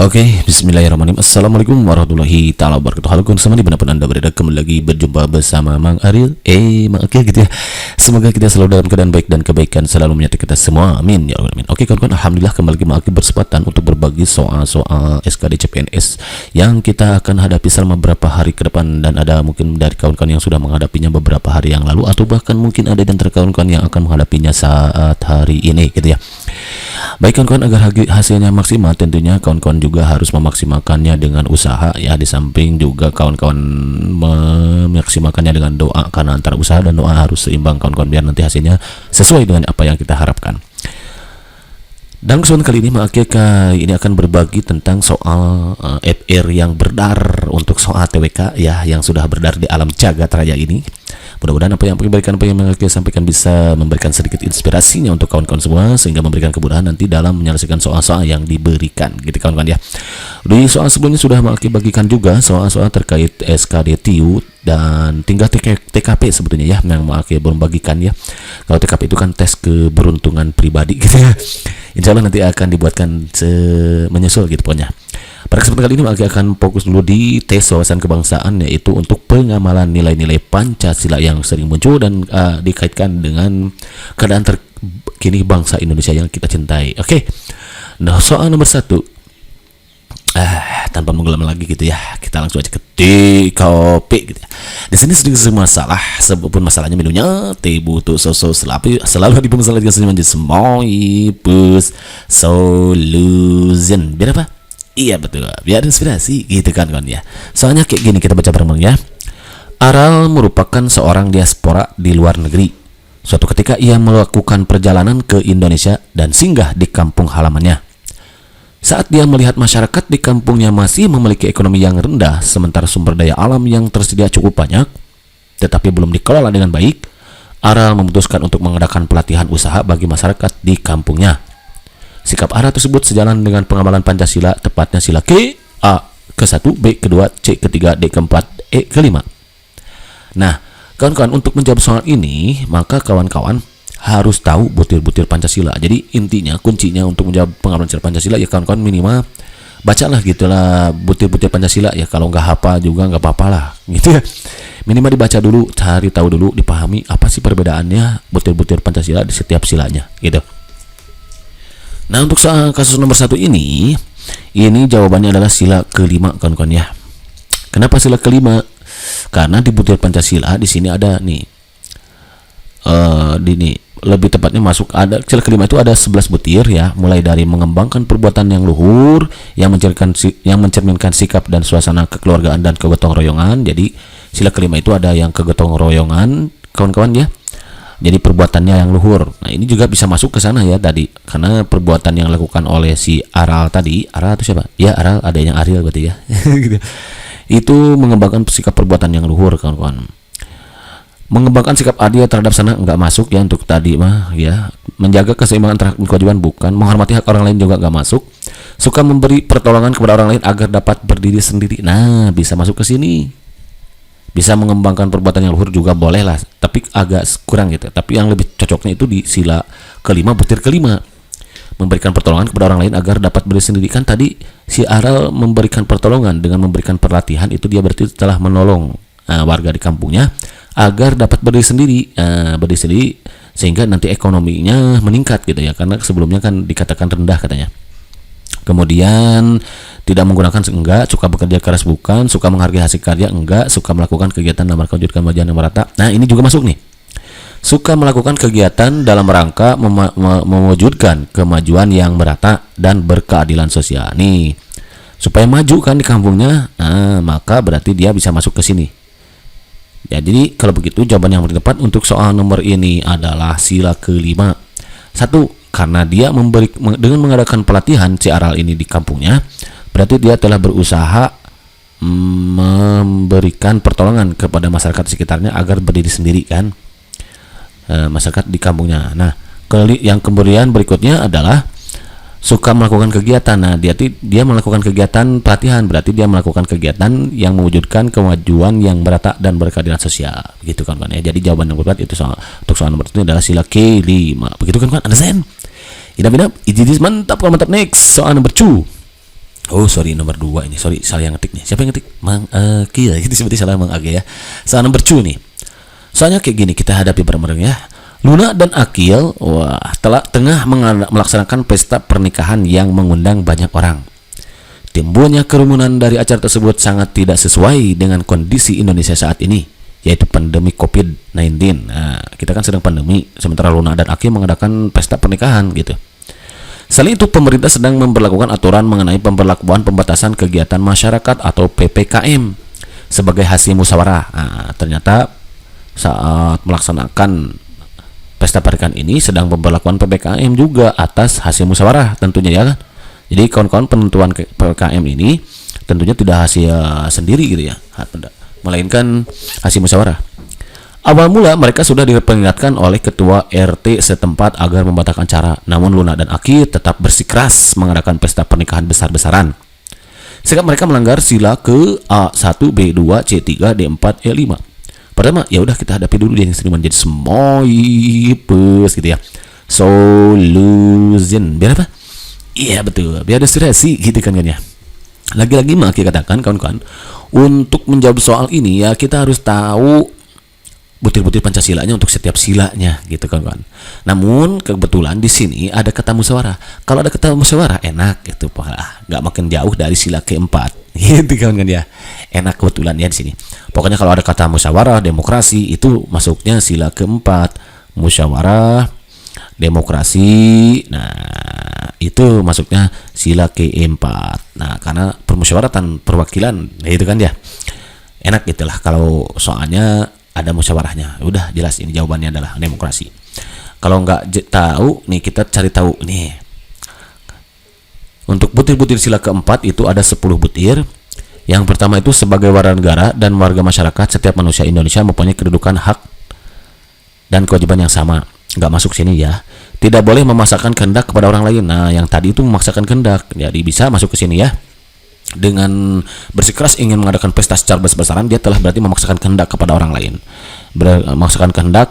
Oke, bismillahirrahmanirrahim. Assalamualaikum warahmatullahi taala wabarakatuh. Halo kawan semua dimanapun anda berada, kembali lagi berjumpa bersama Mang Ariel. Oke gitu ya. Semoga kita selalu dalam keadaan baik dan kebaikan selalu menyertai kita semua. Amin ya rabbal alamin. Oke kawan-kawan, alhamdulillah kembali lagi bersempatan untuk berbagi soal-soal SKD CPNS yang kita akan hadapi selama beberapa hari ke depan, dan ada mungkin dari kawan-kawan yang sudah menghadapinya beberapa hari yang lalu, atau bahkan mungkin ada dan kawan-kawan yang akan menghadapinya saat hari ini gitu ya. Baik kawan-kawan, agar hasilnya maksimal tentunya kawan-kawan juga harus memaksimalkannya dengan usaha ya. Di samping juga kawan-kawan memaksimalkannya dengan doa, karena antara usaha dan doa harus seimbang kawan-kawan, biar nanti hasilnya sesuai dengan apa yang kita harapkan. Dalam kesempatan kali ini ini akan berbagi tentang soal FR yang berdar untuk soal TWK ya, yang sudah berdar di alam jagat raya ini. Mudah-mudahan apa yang saya sampaikan bisa memberikan sedikit inspirasinya untuk kawan-kawan semua, sehingga memberikan kemudahan nanti dalam menyelesaikan soal-soal yang diberikan gitu kawan-kawan ya. Di soal sebelumnya sudah bagikan juga soal-soal terkait SKD TIU dan tinggal TKP sebetulnya ya, yang belum bagikan ya. Kalau TKP itu kan tes keberuntungan pribadi gitu ya. Insya Allah nanti akan dibuatkan menyusul gitu pokoknya. Pada kesempatan kali ini akan fokus dulu di tes wawasan kebangsaan, yaitu untuk pengamalan nilai-nilai Pancasila yang sering muncul dan dikaitkan dengan keadaan terkini bangsa Indonesia yang kita cintai. Oke. Nah, soal nomor 1. Tanpa mengulang lagi gitu ya, kita langsung aja ke TKP gitu ya. Di sini sedikit masalah, sebabun masalahnya minumnya teh butuh sosok selalu dipermasalahkan semuanya semua bus solution. Biar apa? Iya betul, biar inspirasi gitu kan ya. Soalnya kayak gini, kita baca bareng ya. Aral merupakan seorang diaspora di luar negeri. Suatu ketika ia melakukan perjalanan ke Indonesia dan singgah di kampung halamannya. Saat dia melihat masyarakat di kampungnya masih memiliki ekonomi yang rendah, sementara sumber daya alam yang tersedia cukup banyak, tetapi belum dikelola dengan baik, Aral memutuskan untuk mengadakan pelatihan usaha bagi masyarakat di kampungnya. Sikap Aral tersebut sejalan dengan pengamalan Pancasila, tepatnya sila K, A ke-1, B ke-2, C ke-3, D ke-4, E ke-5. Nah, kawan-kawan, untuk menjawab soal ini, maka kawan-kawan harus tahu butir-butir Pancasila. Jadi intinya, kuncinya untuk menjawab pengamalan Pancasila ya kawan-kawan, minimal bacalah gitulah butir-butir Pancasila ya. Kalau nggak hafal juga nggak apa-apa lah gitu ya. Minimal dibaca dulu, cari tahu dulu, dipahami apa sih perbedaannya butir-butir Pancasila di setiap silanya gitu. Nah, untuk soal kasus nomor 1 ini jawabannya adalah sila ke-5 kawan-kawan ya. Kenapa sila ke-5? Karena di butir Pancasila di sini ada nih lebih tepatnya masuk ada sila ke-5 itu ada 11 butir ya, mulai dari mengembangkan perbuatan yang luhur yang mencerminkan sikap dan suasana kekeluargaan dan kegotong royongan. Jadi sila ke-5 itu ada yang kegotong royongan kawan-kawan ya. Jadi perbuatannya yang luhur. Nah, ini juga bisa masuk ke sana ya tadi, karena perbuatan yang dilakukan oleh si Aral tadi. Aral itu siapa? Ya, Aral, adanya Ariel berarti ya. Gitu. Itu mengembangkan sikap perbuatan yang luhur kawan-kawan. Mengembangkan sikap adil terhadap sana nggak masuk ya untuk tadi mah ya. Menjaga keseimbangan terhadap kewajiban bukan. Menghormati hak orang lain juga nggak masuk. Suka memberi pertolongan kepada orang lain agar dapat berdiri sendiri. Nah, bisa masuk ke sini. Bisa mengembangkan perbuatan yang luhur juga boleh lah, tapi agak kurang gitu. Tapi yang lebih cocoknya itu di sila ke-5 butir ke-5. Memberikan pertolongan kepada orang lain agar dapat berdiri sendiri. Kan tadi si Aral memberikan pertolongan dengan memberikan pelatihan, itu dia berarti telah menolong warga di kampungnya agar dapat berdiri sendiri, sehingga nanti ekonominya meningkat gitu ya, karena sebelumnya kan dikatakan rendah katanya. Kemudian tidak menggunakan enggak, suka bekerja keras bukan, suka menghargai hasil karya enggak, suka melakukan kegiatan dalam rangka mewujudkan kemajuan yang merata. Nah, ini juga masuk nih. Suka melakukan kegiatan dalam rangka mewujudkan kemajuan yang merata dan berkeadilan sosial. Nih, supaya maju kan di kampungnya, maka berarti dia bisa masuk ke sini. Ya, jadi kalau begitu jawaban yang tepat untuk soal nomor ini adalah sila ke-5. 1. Karena dia dengan mengadakan pelatihan si Aral ini di kampungnya, berarti dia telah berusaha memberikan pertolongan kepada masyarakat sekitarnya agar berdiri sendiri kan, masyarakat di kampungnya. Nah, yang kemudian berikutnya adalah suka melakukan kegiatan. Nah, dia melakukan kegiatan pelatihan, berarti dia melakukan kegiatan yang mewujudkan kemajuan yang merata dan berkeadilan sosial. Begitu kan ya. Jadi jawaban yang tepat itu untuk soal nomor itu adalah sila ke-5. Begitu kan? Understand? Idap, mantap, kalau mantap. Next, soal nomor 2. Oh sorry, nomor 2 ini. Sorry, salah yang ngetik nih. Siapa yang ngetik? Mang Aki ya. Itu seperti salah Mang Aki ya. Salah nomor 2 nih. Soalnya kayak gini, kita hadapi bareng-bareng ya. Luna dan Akil tengah melaksanakan pesta pernikahan yang mengundang banyak orang. Timbulnya kerumunan dari acara tersebut sangat tidak sesuai dengan kondisi Indonesia saat ini, yaitu pandemi COVID-19. Nah, kita kan sedang pandemi, sementara Luna dan Akil mengadakan pesta pernikahan gitu. Selain itu, pemerintah sedang memberlakukan aturan mengenai pemberlakuan pembatasan kegiatan masyarakat atau PPKM sebagai hasil musyawarah. Nah, ternyata saat melaksanakan pesta pernikahan ini sedang pemberlakuan PPKM juga atas hasil musyawarah tentunya ya kan. Jadi kawan-kawan, penentuan PPKM ini tentunya tidak hasil sendiri gitu ya, melainkan hasil musyawarah. Awal mula mereka sudah diperingatkan oleh ketua RT setempat agar membatalkan acara. Namun Luna dan Aki tetap bersikeras mengadakan pesta pernikahan besar-besaran. Sikap mereka melanggar sila ke A1, B2, C3, D4, E5. Pertama, ya udah kita hadapi dulu dia yang sering menjadi semoipes gitu ya. Solution. Biar apa? Iya betul. Biar ada stresi gitu kan ya. Lagi-lagi Maki katakan kawan-kawan, untuk menjawab soal ini ya kita harus tahu butir-butir Pancasilanya untuk setiap silanya gitu kawan-kawan. Namun kebetulan di sini ada kata musyawarah. Kalau ada kata musyawarah enak gitu, nggak makin jauh dari sila keempat. Gitu kawan-kawan ya. Enak kebetulan ya di sini. Pokoknya kalau ada kata musyawarah, demokrasi itu masuknya sila keempat. Musyawarah, demokrasi. Nah, itu masuknya sila keempat. Nah, karena permusyawaratan perwakilan, itu kan ya. Enak gitulah kalau soalnya ada musyawarahnya. Udah jelas ini jawabannya adalah demokrasi. Kalau nggak tahu nih, kita cari tahu nih. Untuk butir-butir sila keempat itu ada 10 butir. Yang pertama itu sebagai warga negara dan warga masyarakat, setiap manusia Indonesia mempunyai kedudukan, hak dan kewajiban yang sama. Nggak masuk sini ya. Tidak boleh memaksakan kehendak kepada orang lain. Nah, yang tadi itu memaksakan kehendak, jadi bisa masuk ke sini ya. Dengan bersikeras ingin mengadakan pesta secara besar-besaran, dia telah berarti memaksakan kehendak kepada orang lain. Memaksakan kehendak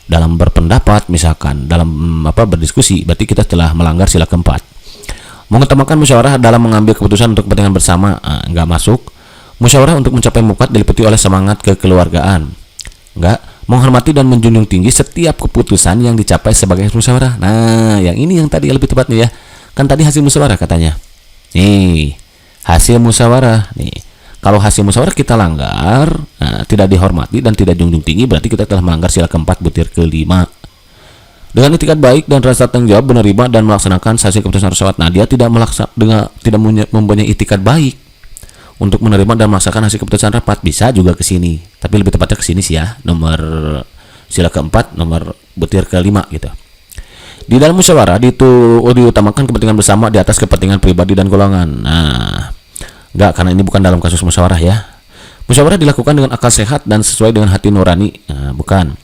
dalam berpendapat, misalkan dalam berdiskusi, berarti kita telah melanggar sila keempat. Mengutamakan musyawarah dalam mengambil keputusan untuk kepentingan bersama, nggak masuk. Musyawarah untuk mencapai mufakat diliputi oleh semangat kekeluargaan, nggak. Menghormati dan menjunjung tinggi setiap keputusan yang dicapai sebagai musyawarah. Nah, yang ini yang tadi lebih tepatnya ya. Kan tadi hasil musyawarah katanya. Nih, hasil musyawarah nih. Kalau hasil musyawarah kita langgar, tidak dihormati dan tidak junjung tinggi, berarti kita telah melanggar sila keempat butir kelima. Dengan itikat baik dan rasa tanggung jawab menerima dan melaksanakan hasil keputusan tersebut. Nah, dia tidak mempunyai itikat baik untuk menerima dan melaksanakan hasil keputusan rapat. Bisa juga ke sini, tapi lebih tepatnya ke sini sih ya. Nomor sila keempat, nomor butir kelima gitu. Di dalam musyawarah diutamakan kepentingan bersama di atas kepentingan pribadi dan golongan. Nah, enggak, karena ini bukan dalam kasus musyawarah ya. Musyawarah dilakukan dengan akal sehat dan sesuai dengan hati nurani. Nah, bukan.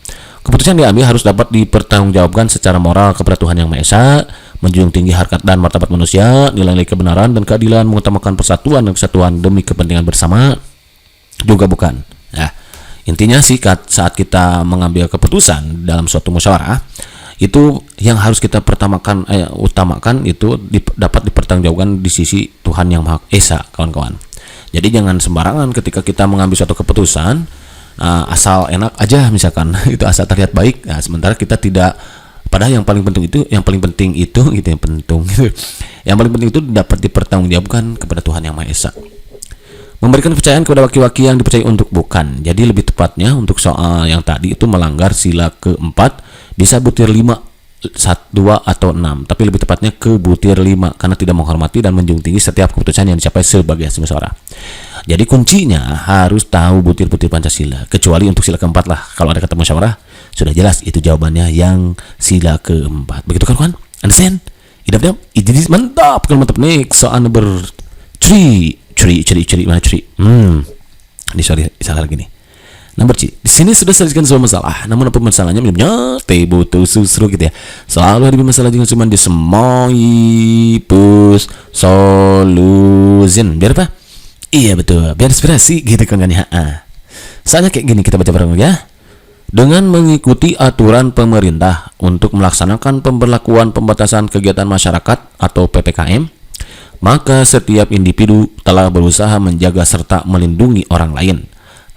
Keputusan yang diambil harus dapat dipertanggungjawabkan secara moral kepada Tuhan Yang Maha Esa, menjunjung tinggi harkat dan martabat manusia, nilai-nilai kebenaran dan keadilan, mengutamakan persatuan dan kesatuan demi kepentingan bersama. Juga bukan. Nah, intinya sih saat kita mengambil keputusan dalam suatu musyawarah, itu yang harus kita utamakan itu dapat dipertanggungjawabkan di sisi Tuhan Yang Maha Esa, kawan-kawan. Jadi jangan sembarangan ketika kita mengambil suatu keputusan asal enak aja misalkan itu asal terlihat baik. Nah, sementara kita tidak, padahal yang paling penting itu yang paling penting itu dapat dipertanggungjawabkan kepada Tuhan Yang Maha Esa. Memberikan kepercayaan kepada waki-waki yang dipercayai untuk bukan. Jadi lebih tepatnya untuk soal yang tadi itu melanggar sila keempat, bisa butir 5, 1, 2 atau 6, tapi lebih tepatnya ke butir 5 karena tidak menghormati dan menjunjung tinggi setiap keputusan yang dicapai sebagai hasil musyawarah. Jadi kuncinya harus tahu butir-butir Pancasila, kecuali untuk sila keempat lah. Kalau ada kata musyawarah, sudah jelas itu jawabannya yang sila keempat. Begitu kan kawan? Understand? Idap-idap? Jadi mantap. Kalau mantap nih soal number 3. Mana 3? Ini sorry, salah lagi nih. Nomor C. Di sini sudah selesaikan soal masalah. Namun apa masalahnya? Minumnya teh butuh susu gitu ya. Selalu ada masalah juga cuma di semoipus solution. Biar apa? Iya betul, biar inspirasi gitu kan ya. Soalnya kayak gini, kita baca bareng ya. Dengan mengikuti aturan pemerintah untuk melaksanakan pemberlakuan pembatasan kegiatan masyarakat atau PPKM, Maka setiap individu telah berusaha menjaga serta melindungi orang lain.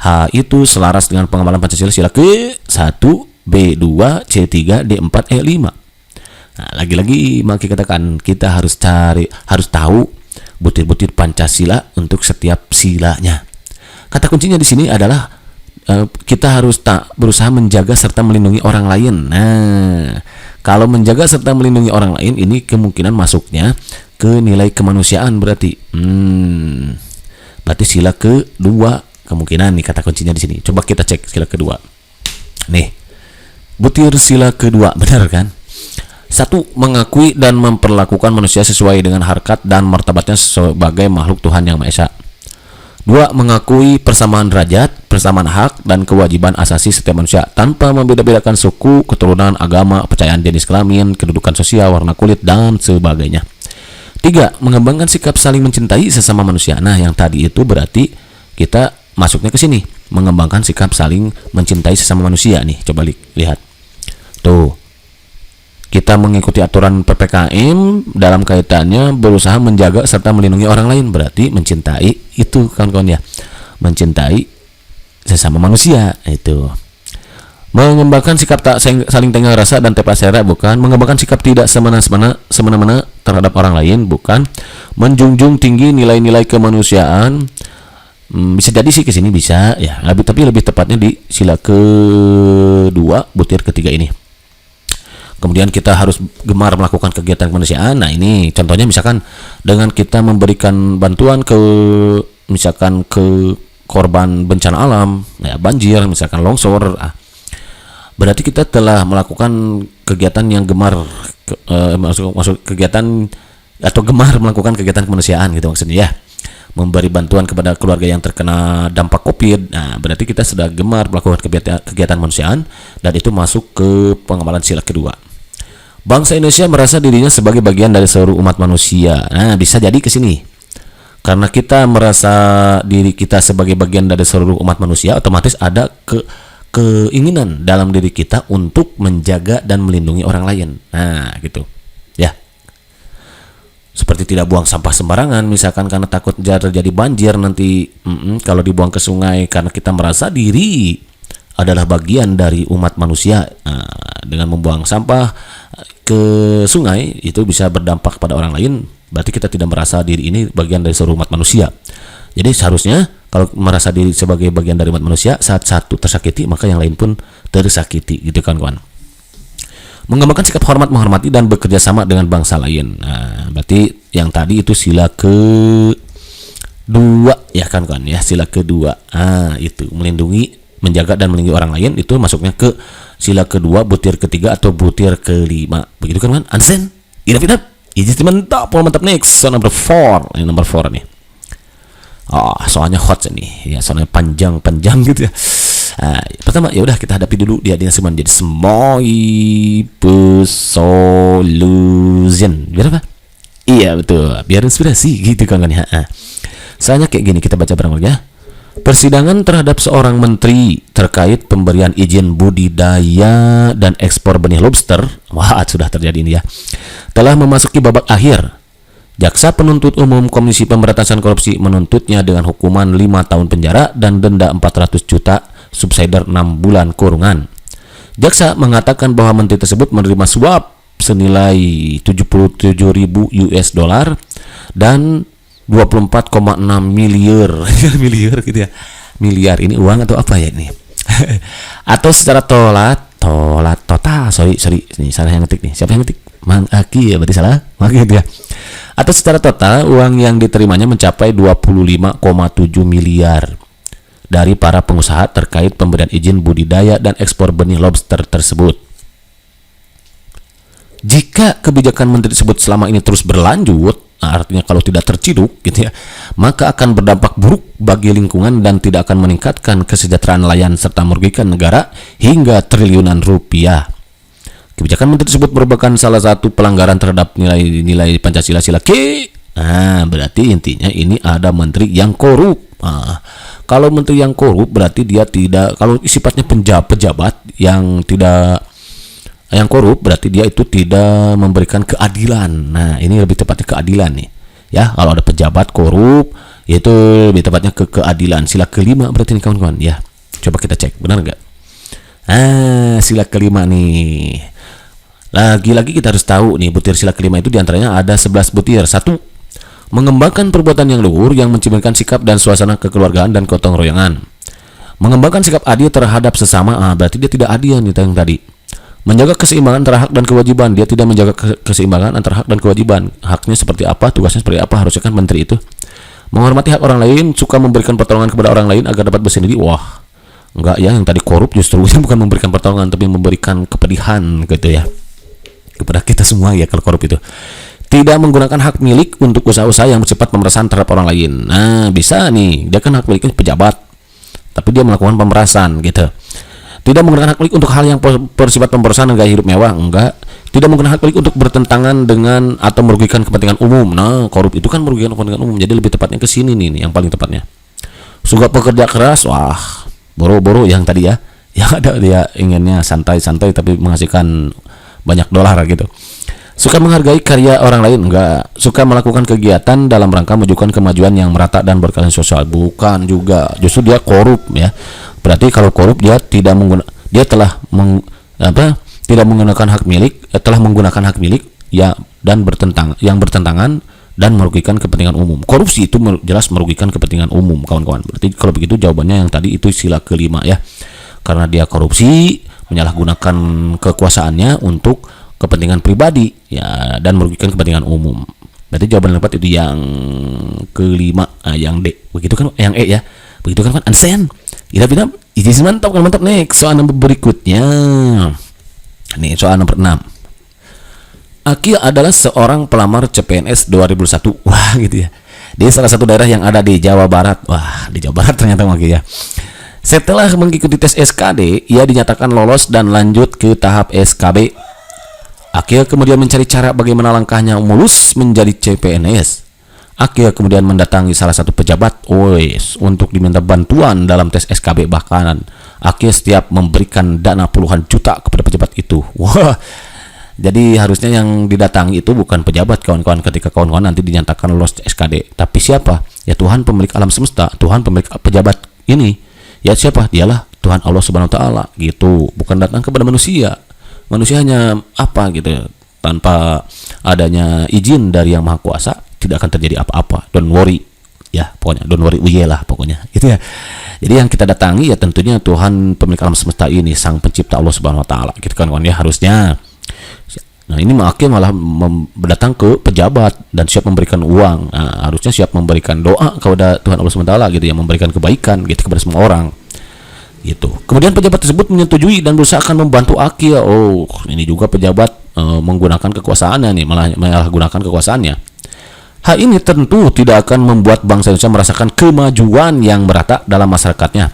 H itu selaras dengan pengembangan Pancasila sila ke-1, B2, C3, D4, E5. Nah, lagi-lagi maka katakan kita harus tahu butir-butir Pancasila untuk setiap silanya. Kata kuncinya di sini adalah kita harus berusaha menjaga serta melindungi orang lain. Nah, kalau menjaga serta melindungi orang lain ini kemungkinan masuknya ke nilai kemanusiaan berarti. Berarti sila kedua kemungkinan nih kata kuncinya di sini. Coba kita cek sila kedua. Nih, butir sila kedua benar kan? 1. Mengakui dan memperlakukan manusia sesuai dengan harkat dan martabatnya sebagai makhluk Tuhan Yang Maha Esa. 2. Mengakui persamaan derajat, persamaan hak, dan kewajiban asasi setiap manusia tanpa membeda-bedakan suku, keturunan, agama, kepercayaan jenis kelamin, kedudukan sosial, warna kulit, dan sebagainya. 3. Mengembangkan sikap saling mencintai sesama manusia. Nah, yang tadi itu berarti kita masuknya ke sini, mengembangkan sikap saling mencintai sesama manusia nih. Coba lihat. Tuh. Kita mengikuti aturan PPKM dalam kaitannya berusaha menjaga serta melindungi orang lain, berarti mencintai itu kawan-kawan ya. Mencintai sesama manusia itu. Mengembangkan sikap tak saling tengah rasa dan tepat sera, bukan. Mengembangkan sikap tidak semena-mena terhadap orang lain, bukan. Menjunjung tinggi nilai-nilai kemanusiaan. Bisa jadi sih ke sini bisa ya, tapi lebih tepatnya di sila kedua butir ketiga ini. Kemudian kita harus gemar melakukan kegiatan kemanusiaan. Nah, ini contohnya misalkan dengan kita memberikan bantuan misalkan ke korban bencana alam, ya banjir, misalkan longsor. Berarti kita telah melakukan kegiatan yang gemar masuk kegiatan atau gemar melakukan kegiatan kemanusiaan gitu maksudnya ya. Memberi bantuan kepada keluarga yang terkena dampak Covid. Nah, berarti kita sudah gemar melakukan kegiatan kemanusiaan dan itu masuk ke pengembangan sila kedua. Bangsa Indonesia merasa dirinya sebagai bagian dari seluruh umat manusia. Nah, bisa jadi ke sini. Karena kita merasa diri kita sebagai bagian dari seluruh umat manusia, otomatis ada keinginan dalam diri kita untuk menjaga dan melindungi orang lain. Nah, gitu. Ya. Seperti tidak buang sampah sembarangan, misalkan karena takut terjadi banjir nanti kalau dibuang ke sungai, karena kita merasa diri adalah bagian dari umat manusia. Dengan membuang sampah ke sungai itu bisa berdampak pada orang lain, berarti kita tidak merasa diri ini bagian dari seluruh umat manusia. Jadi seharusnya kalau merasa diri sebagai bagian dari umat manusia, saat satu tersakiti maka yang lain pun tersakiti, gitu kan kawan. Mengembangkan sikap hormat, menghormati dan bekerja sama dengan bangsa lain. Nah, berarti yang tadi itu sila kedua ya kan kawan ya, sila kedua. Itu melindungi, menjaga dan melindungi orang lain, itu masuknya ke sila kedua butir ketiga atau butir kelima. Begitu kan? Understand? Idap. Ijazah mantap, mantap. Next, so number 4. Ini number 4 nih. Soalnya hot nih. Ya, soalnya panjang gitu ya. Pertama ya udah kita hadapi dulu dia dengan jadi Smoi Solution. Biar apa? Iya betul, biar inspirasi gitu kan ya. Soalnya kayak gini, kita baca bareng ya. Persidangan terhadap seorang menteri terkait pemberian izin budidaya dan ekspor benih lobster, sudah terjadi ini ya, telah memasuki babak akhir. Jaksa penuntut umum Komisi Pemberantasan Korupsi menuntutnya dengan hukuman 5 tahun penjara dan denda 400 juta subsidiar 6 bulan kurungan. Jaksa mengatakan bahwa menteri tersebut menerima suap senilai 77.000 US dollar dan 24,6 miliar gitu ya. Miliar ini uang atau apa ya ini? Atau secara total. Sorry. Ini salah yang ngetik nih. Siapa yang ngetik? Mang Aki ya, berarti salah. Gitu ya. Atau secara total uang yang diterimanya mencapai 25,7 miliar dari para pengusaha terkait pemberian izin budidaya dan ekspor benih lobster tersebut. Jika kebijakan menteri tersebut selama ini terus berlanjut, artinya kalau tidak terciduk gitu ya, maka akan berdampak buruk bagi lingkungan dan tidak akan meningkatkan kesejahteraan nelayan serta merugikan negara hingga triliunan rupiah. Kebijakan menteri tersebut merupakan salah satu pelanggaran terhadap nilai-nilai Pancasila sila ke. Berarti intinya ini ada menteri yang korup. Kalau menteri yang korup berarti dia tidak, kalau sifatnya pejabat yang tidak yang korup berarti dia itu tidak memberikan keadilan. Nah, ini lebih tepatnya keadilan nih. Ya, kalau ada pejabat korup, itu lebih tepatnya ke keadilan. Sila kelima berarti nih kawan-kawan. Ya, coba kita cek, benar nggak? Sila kelima nih. Lagi-lagi kita harus tahu nih, butir sila kelima itu diantaranya ada 11 butir. Satu, mengembangkan perbuatan yang luhur yang mencerminkan sikap dan suasana kekeluargaan dan gotong royongan. Mengembangkan sikap adil terhadap sesama, berarti dia tidak adil nih yang tadi. Menjaga keseimbangan antara hak dan kewajiban, dia tidak menjaga keseimbangan antara hak dan kewajiban. Haknya seperti apa, tugasnya seperti apa, harusnya kan menteri itu. Menghormati hak orang lain, suka memberikan pertolongan kepada orang lain agar dapat bersendiri. Wah, enggak ya, yang tadi korup justru bukan memberikan pertolongan tapi memberikan kepedihan gitu ya kepada kita semua ya kalau korup itu. Tidak menggunakan hak milik untuk usaha-usaha yang bersifat pemerasan terhadap orang lain. Nah, bisa nih, dia kan hak miliknya pejabat, tapi dia melakukan pemerasan gitu. Tidak menggunakan hak milik untuk hal yang bersifat pemerasan dan gaya hidup mewah, enggak. Tidak menggunakan hak milik untuk bertentangan dengan atau merugikan kepentingan umum. Nah, korup itu kan merugikan kepentingan umum. Jadi lebih tepatnya ke sini nih yang paling tepatnya. Suka pekerja keras, wah, boro-boro yang tadi ya. Yang ada dia inginnya santai-santai tapi menghasilkan banyak dolar gitu. Suka menghargai karya orang lain, enggak. Suka melakukan kegiatan dalam rangka mewujudkan kemajuan yang merata dan berkelanjutan sosial, bukan juga. Justru dia korup ya. Berarti kalau korup dia tidak tidak menggunakan hak milik, telah menggunakan hak milik ya dan bertentangan dan merugikan kepentingan umum. Korupsi itu jelas merugikan kepentingan umum, kawan-kawan. Berarti kalau begitu jawabannya yang tadi itu sila kelima ya. Karena dia korupsi, menyalahgunakan kekuasaannya untuk kepentingan pribadi ya dan merugikan kepentingan umum. Berarti jawaban yang tepat itu yang kelima, yang D. Begitu kan, yang E ya. Begitu kan Ansen. Idap-idap, ini mantap kan, mantap. Next, soal nomor berikutnya. Nih, soal nomor 6. Aki adalah seorang pelamar CPNS 2001. Wah, gitu ya. Di salah satu daerah yang ada di Jawa Barat. Wah, di Jawa Barat ternyata Aki ya. Setelah mengikuti tes SKD, ia dinyatakan lolos dan lanjut ke tahap SKB. Akil kemudian mencari cara bagaimana langkahnya mulus menjadi CPNS. Akil kemudian mendatangi salah satu pejabat untuk diminta bantuan dalam tes SKB. Bahkan Akil setiap memberikan dana puluhan juta kepada pejabat itu. Wah, jadi harusnya yang didatangi itu bukan pejabat, kawan-kawan, ketika kawan-kawan nanti dinyatakan lolos SKD. Tapi siapa? Ya Tuhan pemilik alam semesta, Tuhan pemilik pejabat ini. Ya siapa? Dialah Tuhan Allah Subhanahu wa taala gitu. Bukan datang kepada manusia. Manusia hanya apa gitu. Tanpa adanya izin dari Yang Maha Kuasa tidak akan terjadi apa-apa. Don't worry. Ya, pokoknya don't worry lah pokoknya. Gitu ya. Jadi yang kita datangi ya tentunya Tuhan pemilik alam semesta ini, Sang Pencipta Allah Subhanahu wa taala. Gitu kan ya harusnya. Nah, ini malah datang ke pejabat dan siap memberikan uang. Nah, harusnya siap memberikan doa kepada Tuhan Allah Subhanahu wa taala gitu, yang memberikan kebaikan gitu kepada semua orang. Gitu. Kemudian pejabat tersebut menyetujui dan berusaha akan membantu Akil. Oh, ini juga pejabat menggunakan kekuasaannya nih, malah gunakan kekuasaannya. Hal ini tentu tidak akan membuat bangsa Indonesia merasakan kemajuan yang merata dalam masyarakatnya.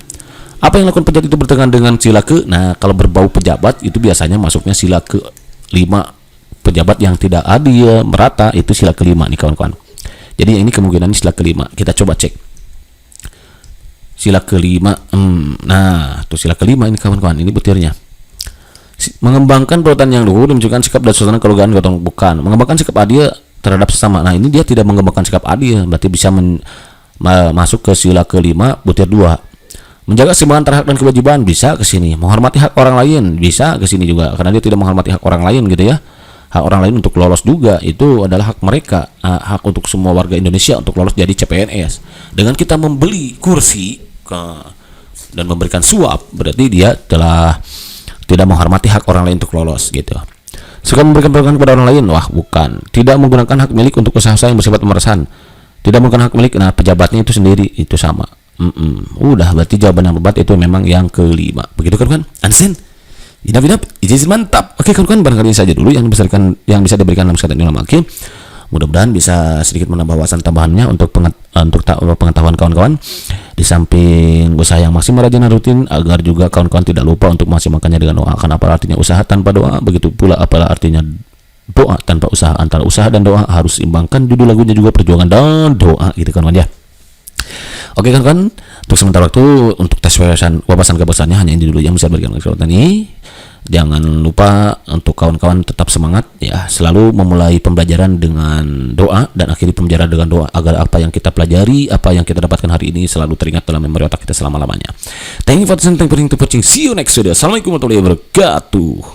Apa yang dilakukan pejabat itu bertentangan dengan sila ke? Nah, kalau berbau pejabat itu biasanya masuknya sila ke-5. Pejabat yang tidak adil merata itu sila kelima nih kawan-kawan. Jadi ini kemungkinan sila kelima. Kita coba cek sila kelima. Nah, tuh sila kelima ini kawan-kawan, ini butirnya. Mengembangkan perbuatan yang luhur menunjukkan sikap dan suasana keluargaan gotong, bukan. Mengembangkan sikap adil terhadap sesama. Nah, ini dia tidak mengembangkan sikap adil, berarti bisa masuk ke sila kelima butir 2. Menjaga keseimbangan antara hak dan kewajiban, bisa ke sini. Menghormati hak orang lain, bisa ke sini juga, karena dia tidak menghormati hak orang lain gitu ya. Hak orang lain untuk lolos juga itu adalah hak mereka, hak untuk semua warga Indonesia untuk lolos jadi CPNS. Dengan kita membeli kursi dan memberikan suap, berarti dia telah tidak menghormati hak orang lain untuk lolos gitu. Suka memberikan pertolongan kepada orang lain, wah bukan. Tidak menggunakan hak milik untuk usaha-usaha yang bersifat pemerasan. Tidak menggunakan hak milik, nah pejabatnya itu sendiri itu sama. Udah, berarti jawaban yang tepat itu memang yang kelima. Begitu kan? Ansen? Idap-idap, izin mantap. Oke kawan-kawan, barangkali saja dulu yang bisa diberikan dalam kesempatan ini lama. Oke, mudah-mudahan bisa sedikit menambah wawasan tambahannya untuk pengetahuan kawan-kawan. Di samping usaha yang maksimal, rajin dan rutin, agar juga kawan-kawan tidak lupa untuk maksimalkannya dengan doa. Karena apa artinya usaha tanpa doa, begitu pula apalah artinya doa tanpa usaha. Antara usaha dan doa harus imbangkan. Judul lagunya juga perjuangan dan doa gitu kawan-kawan ya. Oke kawan-kawan, untuk sementara waktu untuk tes wawasan kebangsanya hanya ini dulu yang bisa berikan kesempatan ini. Jangan lupa untuk kawan-kawan tetap semangat ya, selalu memulai pembelajaran dengan doa dan akhiri pembelajaran dengan doa agar apa yang kita pelajari, apa yang kita dapatkan hari ini selalu teringat dalam memori otak kita selama-lamanya. Thank you for listening, thank you for watching, see you next video. Assalamualaikum warahmatullahi wabarakatuh.